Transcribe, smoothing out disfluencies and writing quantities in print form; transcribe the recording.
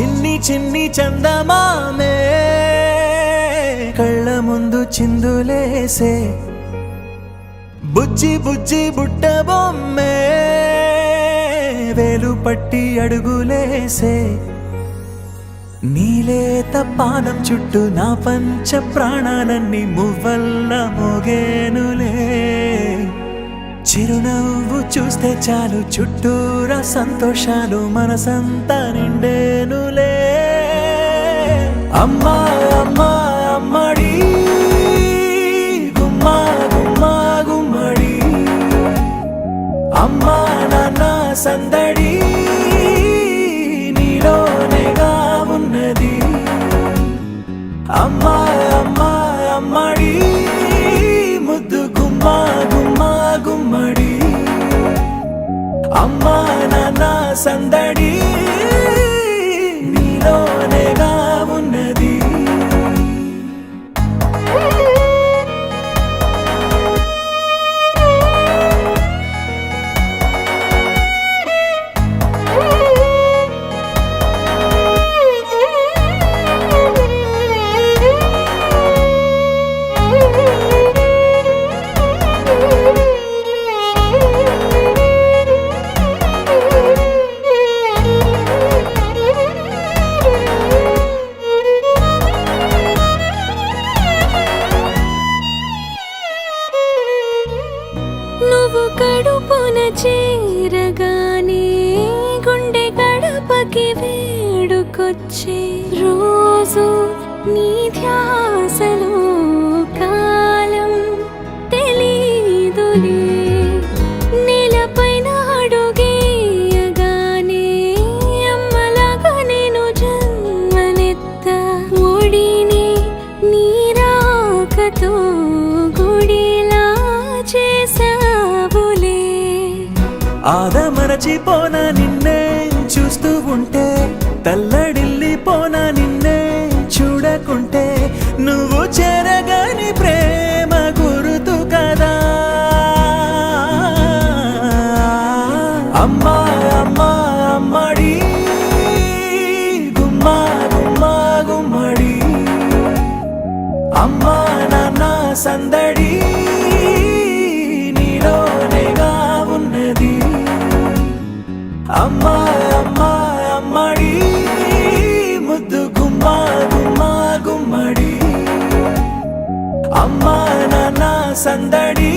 చిన్ని చిన్ని చందమామే కళ్ళ ముందు చిందులేసే బుజ్జి బుజ్జి బుట్ట బొమ్మే వేలు పట్టి అడుగులేసే నీలేత పానం చుట్టూ నా పంచ ప్రాణాలన్నీ మువ్వల్ల మోగేనులే చిరునవ్వు చూస్తే చాలు చుట్టూరా సంతోషాలు మనసంతా నిండేనులే అమ్మా అమ్మా అమ్మడి గుమ్మా గుమ్మా గుమ్మడి అమ్మా నాన్న సందడి నీలోనేగా ఉన్నది అమ్మా అమ్మా అమ్మడి ముద్దు గుమ్మా గుమ్మా గుమ్మడి అమ్మా నాన్న సందడి నీలోనేగా ఉన్నది నువ్వు కడుపున చేరగానే గుండె గడపకి వేడుకొచ్చే రోజు నీ ధ్యాసలో కాలం తెలీదులే నేలపైన అడుగేయగానే అమ్మలాగా నేను జన్మనెత్త ఒడిని నీ రాకతో గుడిలా చేసావులే ఆదమరచిపోనా నిన్నే చూస్తూ ఉంటే తల్లడిల్లిపోనా నిన్నే చూడకుంటే నువ్వు చెరగని ప్రేమ గురుతు కదా అమ్మా అమ్మా అమ్మడి గుమ్మా గుమ్మా గుమ్మడి అమ్మా నాన్న సందడి నీలోనేగా ఉన్నది అమ్మా అమ్మా అమ్మడి ముద్దు గుమ్మా గుమ్మా గుమ్మడి అమ్మా నాన్న సందడి